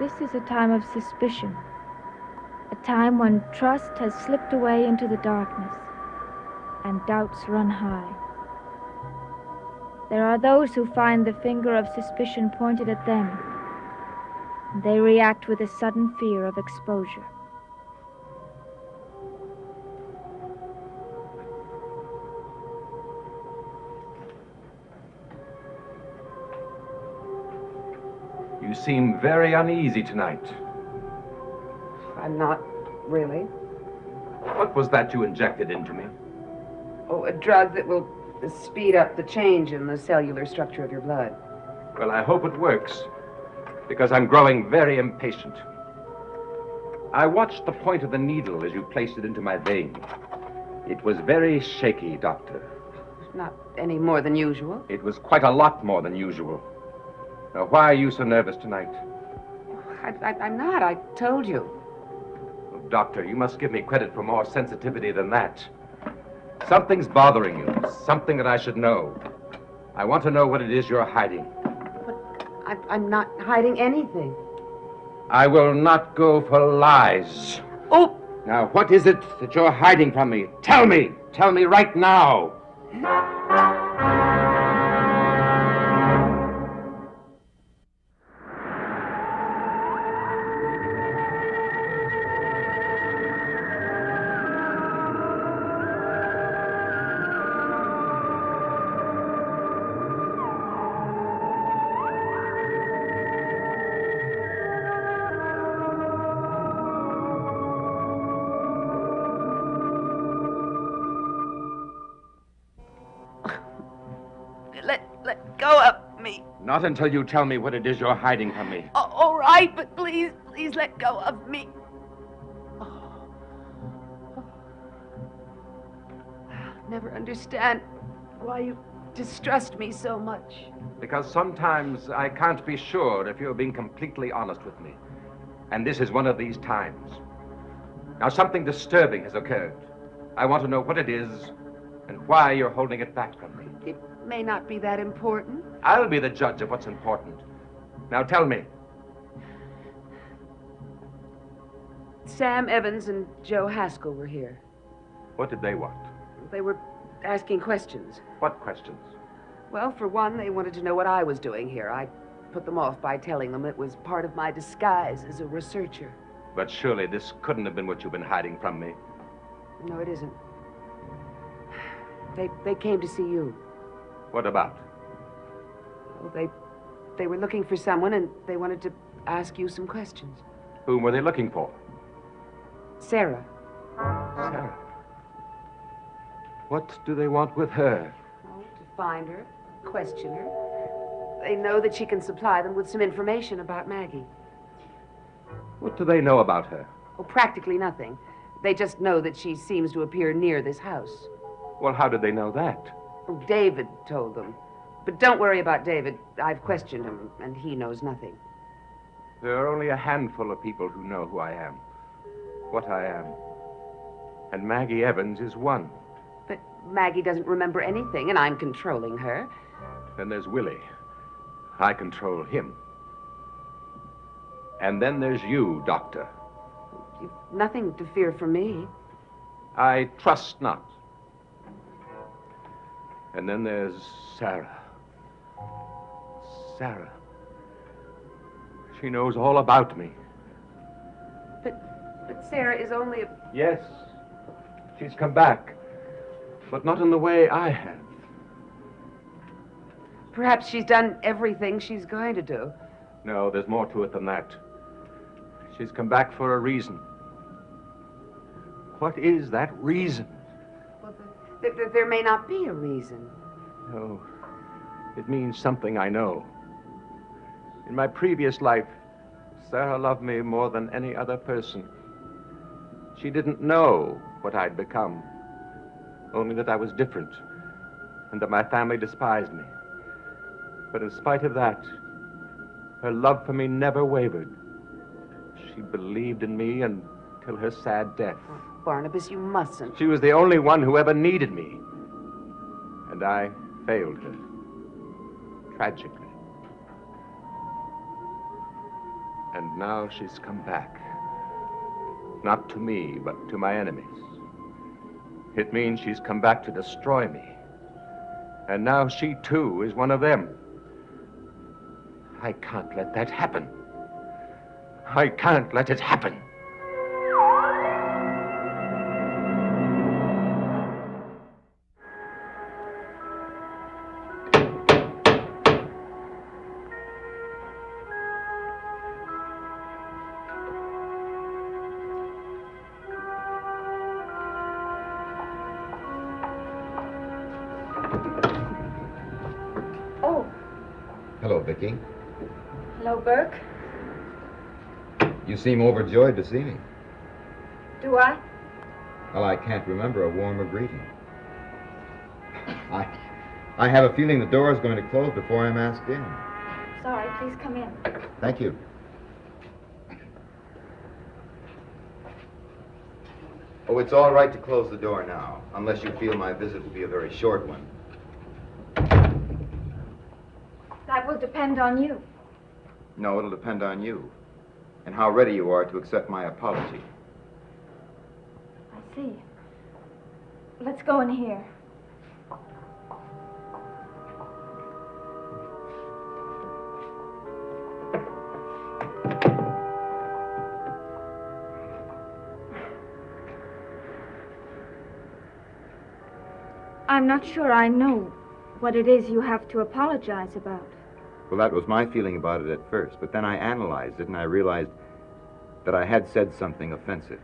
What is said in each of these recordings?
This is a time of suspicion, a time when trust has slipped away into the darkness and doubts run high. There are those who find the finger of suspicion pointed at them, and they react with a sudden fear of exposure. You seem very uneasy tonight. I'm not really. What was that you injected into me? Oh, a drug that will speed up the change in the cellular structure of your blood. Well, I hope it works, because I'm growing very impatient. I watched the point of the needle as you placed it into my vein. It was very shaky, Doctor. Not any more than usual. It was quite a lot more than usual. Now, why are you so nervous tonight? I'm not. I told you. Oh, Doctor, you must give me credit for more sensitivity than that. Something's bothering you. Something that I should know. I want to know what it is you're hiding. But I'm not hiding anything. I will not go for lies. Oh! Now, what is it that you're hiding from me? Tell me! Tell me right now! Let go of me. Not until you tell me what it is you're hiding from me. Oh, all right, but please let go of me. I'll never understand why you distrust me so much. Because sometimes I can't be sure if you're being completely honest with me. And this is one of these times. Now, something disturbing has occurred. I want to know what it is and why you're holding it back from me. It may not be that important. I'll be the judge of what's important. Now, tell me. Sam Evans and Joe Haskell were here. What did they want? They were asking questions. What questions? Well, for one, they wanted to know what I was doing here. I put them off by telling them it was part of my disguise as a researcher. But surely this couldn't have been what you've been hiding from me. No, it isn't. They came to see you. What about? Well, they were looking for someone, and they wanted to ask you some questions. Whom were they looking for? Sarah. Sarah. What do they want with her? Well, to find her, question her. They know that she can supply them with some information about Maggie. What do they know about her? Oh, practically nothing. They just know that she seems to appear near this house. Well, how did they know that? Oh, David told them. But don't worry about David. I've questioned him, and he knows nothing. There are only a handful of people who know who I am, what I am. And Maggie Evans is one. But Maggie doesn't remember anything, and I'm controlling her. Then there's Willie. I control him. And then there's you, Doctor. You've nothing to fear from me. I trust not. And then there's Sarah. Sarah. She knows all about me. But Sarah is only a... Yes, she's come back, but not in the way I have. Perhaps she's done everything she's going to do. No, there's more to it than that. She's come back for a reason. What is that reason? Well, there may not be a reason. No, it means something I know. In my previous life, Sarah loved me more than any other person. She didn't know what I'd become, only that I was different, and that my family despised me. But in spite of that, her love for me never wavered. She believed in me until her sad death. Oh, Barnabas, you mustn't. She was the only one who ever needed me. And I failed her. Tragically. And now she's come back. Not to me, but to my enemies. It means she's come back to destroy me. And now she, too, is one of them. I can't let that happen. I can't let it happen. Oh, Hello, Vicky. hello, Burke. You seem overjoyed to see me. Do I? Well, I can't remember a warmer greeting. I have a feeling the door is going to close before I'm asked in. Sorry, please come in. Thank you. Oh, it's all right to close the door now, unless you feel my visit will be a very short one. That will depend on you. No, it'll depend on you, and how ready you are to accept my apology. I see. Let's go in here. I'm not sure I know what it is you have to apologize about. Well, that was my feeling about it at first, but then I analyzed it and I realized that I had said something offensive.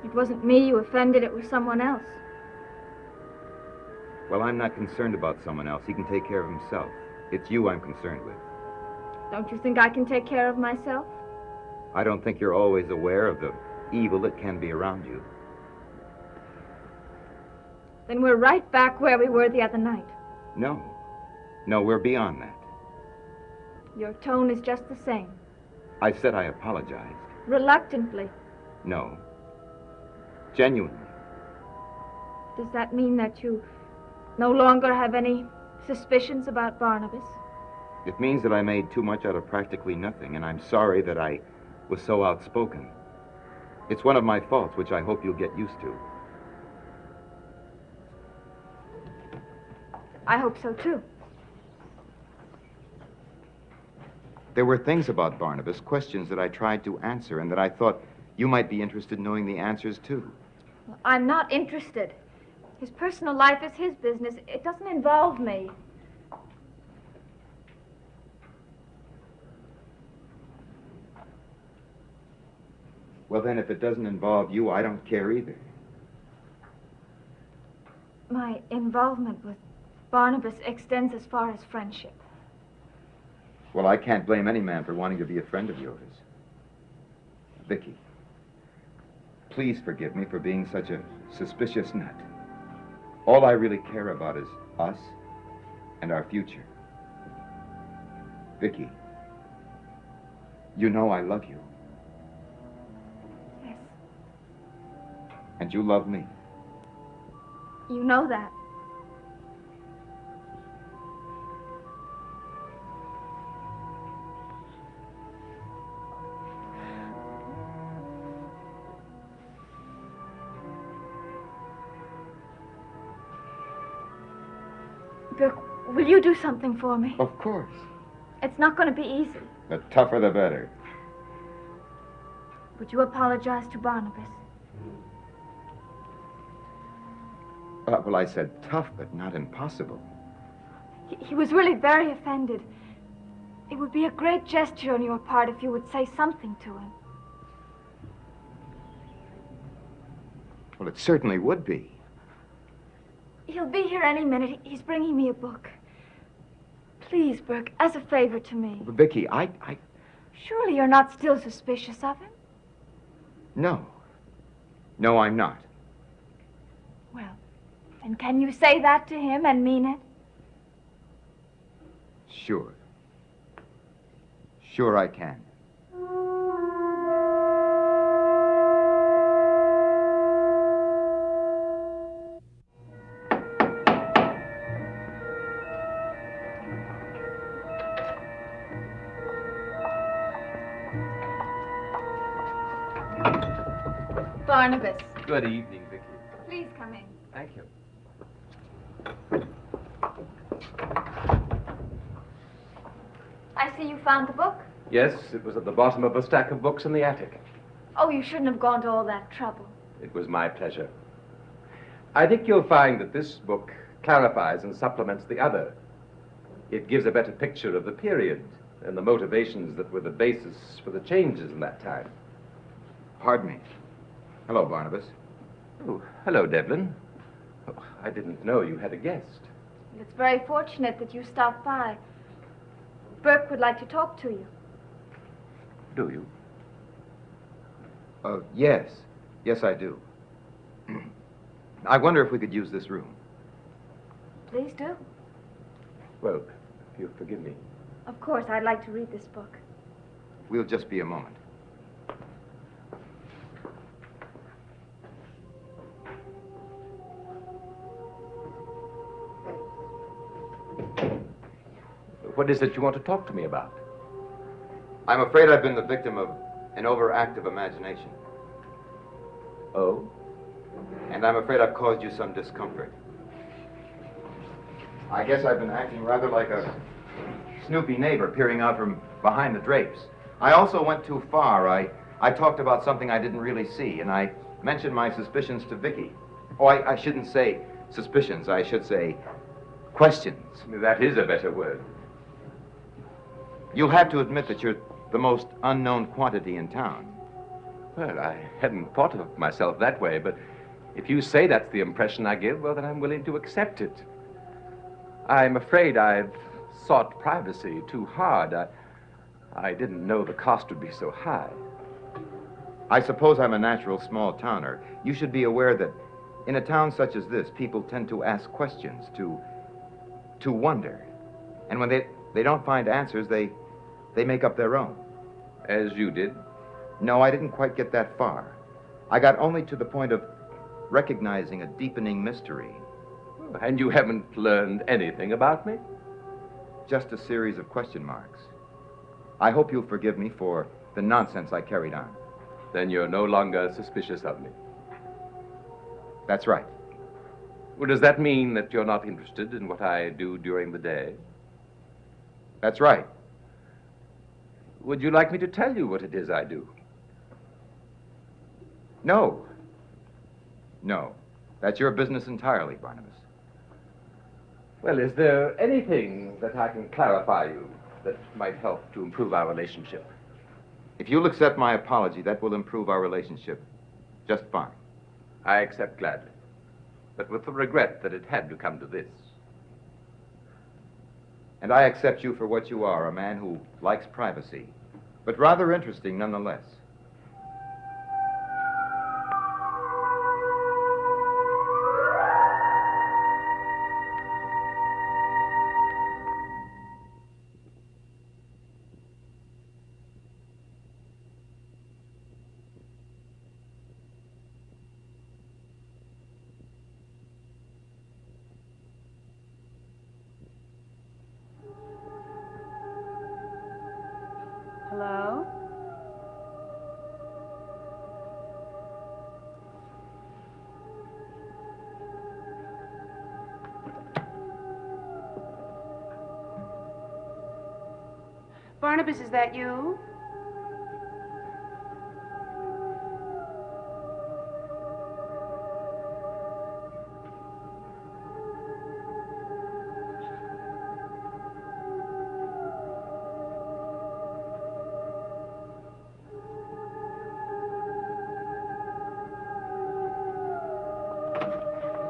It wasn't me you offended, it was someone else. Well, I'm not concerned about someone else. He can take care of himself. It's you I'm concerned with. Don't you think I can take care of myself? I don't think you're always aware of the evil that can be around you. Then we're right back where we were the other night. No. No, we're beyond that. Your tone is just the same. I said I apologized. Reluctantly. No. Genuinely. Does that mean that you no longer have any suspicions about Barnabas? It means that I made too much out of practically nothing, and I'm sorry that I was so outspoken. It's one of my faults, which I hope you'll get used to. I hope so, too. There were things about Barnabas, questions that I tried to answer, and that I thought you might be interested in knowing the answers, too. Well, I'm not interested. His personal life is his business. It doesn't involve me. Well, then, if it doesn't involve you, I don't care either. My involvement with Barnabas extends as far as friendship. Well, I can't blame any man for wanting to be a friend of yours. Vicky, please forgive me for being such a suspicious nut. All I really care about is us and our future. Vicky, you know I love you. Yes, And you love me. you know that. Burke, will you do something for me? Of course. It's not going to be easy. The tougher, the better. Would you apologize to Barnabas? Well, I said tough, but not impossible. He was really very offended. It would be a great gesture on your part if you would say something to him. Well, it certainly would be. He'll be here any minute. He's bringing me a book. Please, Burke, as a favor to me. But Vicky, I... Surely you're not still suspicious of him? No. No, I'm not. Well, and can you say that to him and mean it? Sure. Sure I can. Barnabas. Good evening, Vicky. Please come in. Thank you. I see you found the book. Yes, it was at the bottom of a stack of books in the attic. Oh, you shouldn't have gone to all that trouble. It was my pleasure. I think you'll find that this book clarifies and supplements the other. It gives a better picture of the period and the motivations that were the basis for the changes in that time. Pardon me. Hello, Barnabas. Oh, hello, Devlin. Oh, I didn't know you had a guest. It's very fortunate that you stopped by. Burke would like to talk to you. Do you? Yes. Yes, I do. I wonder if we could use this room. Please do. Well, if you'll forgive me. Of course, I'd like to read this book. We'll just be a moment. What is it you want to talk to me about? I'm afraid I've been the victim of an overactive imagination. Oh? And I'm afraid I've caused you some discomfort. I guess I've been acting rather like a snoopy neighbor peering out from behind the drapes. I also went too far. I talked about something I didn't really see, and I mentioned my suspicions to Vicky. Oh, I shouldn't say suspicions. I should say questions. That is a better word. You'll have to admit that you're the most unknown quantity in town. Well, I hadn't thought of myself that way, but if you say that's the impression I give, well, then I'm willing to accept it. I'm afraid I've sought privacy too hard. I didn't know the cost would be so high. I suppose I'm a natural small towner. You should be aware that in a town such as this, people tend to ask questions, to wonder. And when they don't find answers, they make up their own. As you did? No, I didn't quite get that far. I got only to the point of recognizing a deepening mystery. And you haven't learned anything about me? Just a series of question marks. I hope you'll forgive me for the nonsense I carried on. Then you're no longer suspicious of me. That's right. Well, does that mean that you're not interested in what I do during the day? That's right. Would you like me to tell you what it is I do? No. No. That's your business entirely, Barnabas. Well, is there anything that I can clarify you that might help to improve our relationship? If you'll accept my apology, that will improve our relationship just fine. I accept gladly, but with the regret that it had to come to this. And I accept you for what you are, a man who likes privacy, but rather interesting nonetheless. Hello? Barnabas, is that you?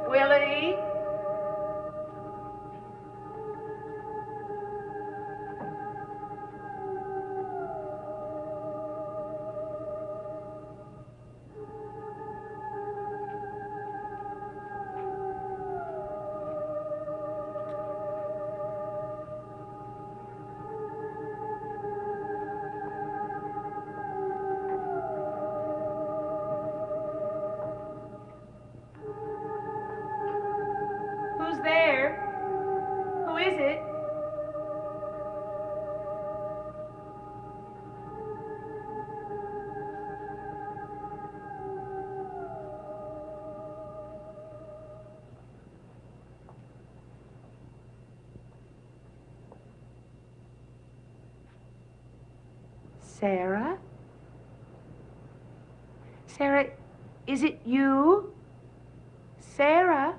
Willie? Sarah? Sarah, is it you? Sarah?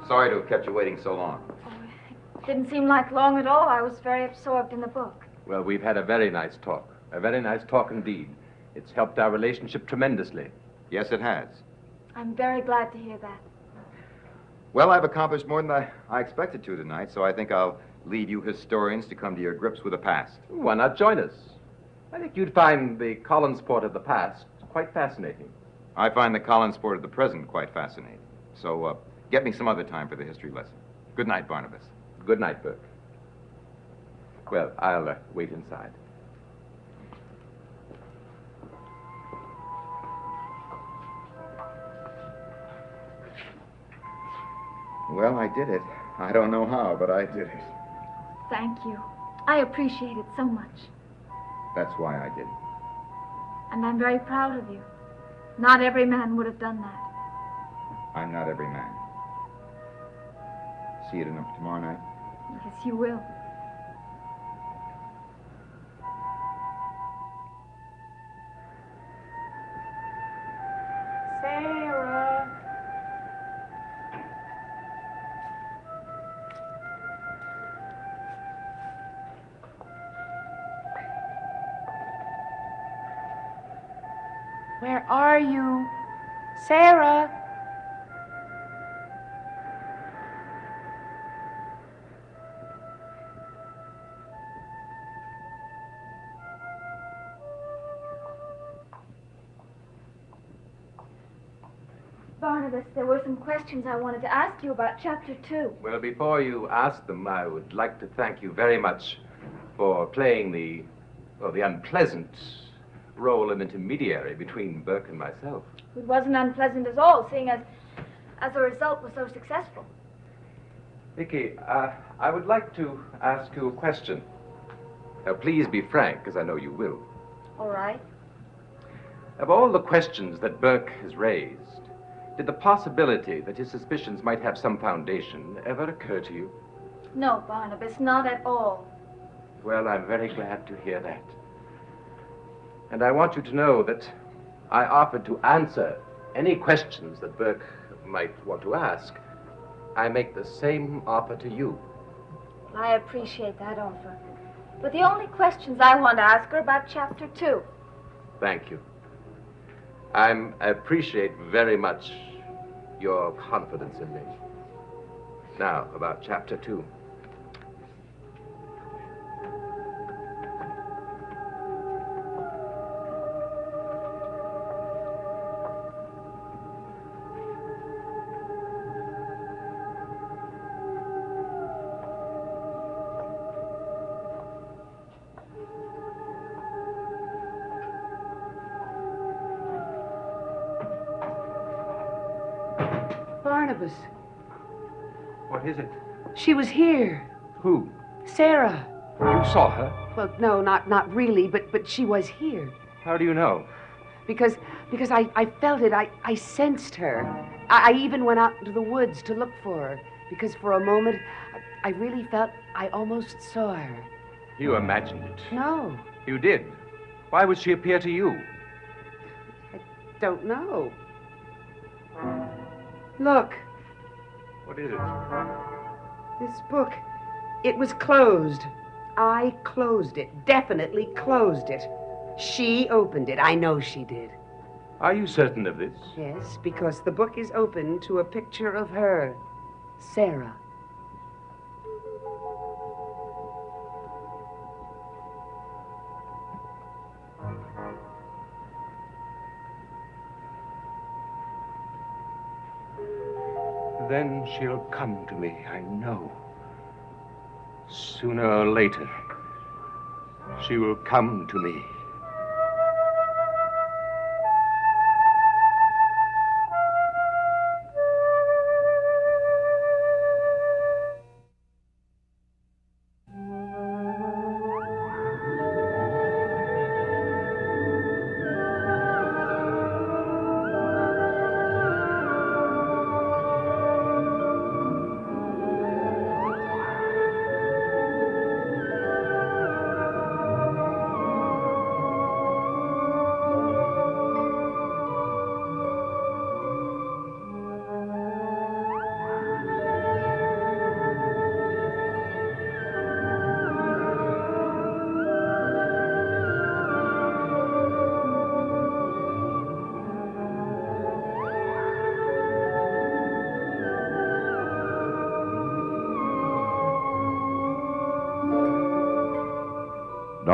Sorry to have kept you waiting so long. Didn't seem like long at all. I was very absorbed in the book. Well, we've had a very nice talk. A very nice talk indeed. It's helped our relationship tremendously. Yes, it has. I'm very glad to hear that. Well, I've accomplished more than I expected to tonight, so I think I'll leave you historians to come to your grips with the past. Why not join us? I think you'd find the Collinsport of the past quite fascinating. I find the Collinsport of the present quite fascinating. So, get me some other time for the history lesson. Good night, Barnabas. Good night, Burke. Well, I'll wait inside. Well, I did it. I don't know how, but I did it. Thank you. I appreciate it so much. That's why I did it. And I'm very proud of you. Not every man would have done that. I'm not every man. See you tomorrow night? Yes, you will. Sarah. Where are you? Sarah? Barnabas, there were some questions I wanted to ask you about Chapter 2. Well, before you ask them, I would like to thank you very much for playing the unpleasant role of intermediary between Burke and myself. It wasn't unpleasant at all, seeing as the result was so successful. Vicky, I would like to ask you a question. Now, please be frank, as I know you will. All right. Of all the questions that Burke has raised, did the possibility that his suspicions might have some foundation ever occur to you? No, Barnabas, not at all. Well, I'm very glad to hear that. And I want you to know that I offered to answer any questions that Burke might want to ask. I make the same offer to you. I appreciate that offer. But the only questions I want to ask are about Chapter 2. Thank you. I appreciate very much your confidence in me. Now, about Chapter 2. Barnabas. What is it? She was here. Who? Sarah. You saw her? Well, no, not really, but she was here. How do you know? Because I felt it. I sensed her. I even went out into the woods to look for her. Because for a moment, I really felt I almost saw her. You imagined it. No, You did. Why would she appear to you? don't know. Look, What is it? this book, it was closed. I closed it, definitely closed it. She opened it. I know she did. Are you certain of this? Yes, because the book is open to a picture of her, Sarah. Then she'll come to me, I know. Sooner or later, she will come to me.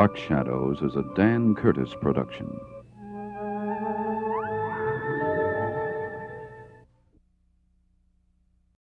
Dark Shadows is a Dan Curtis production.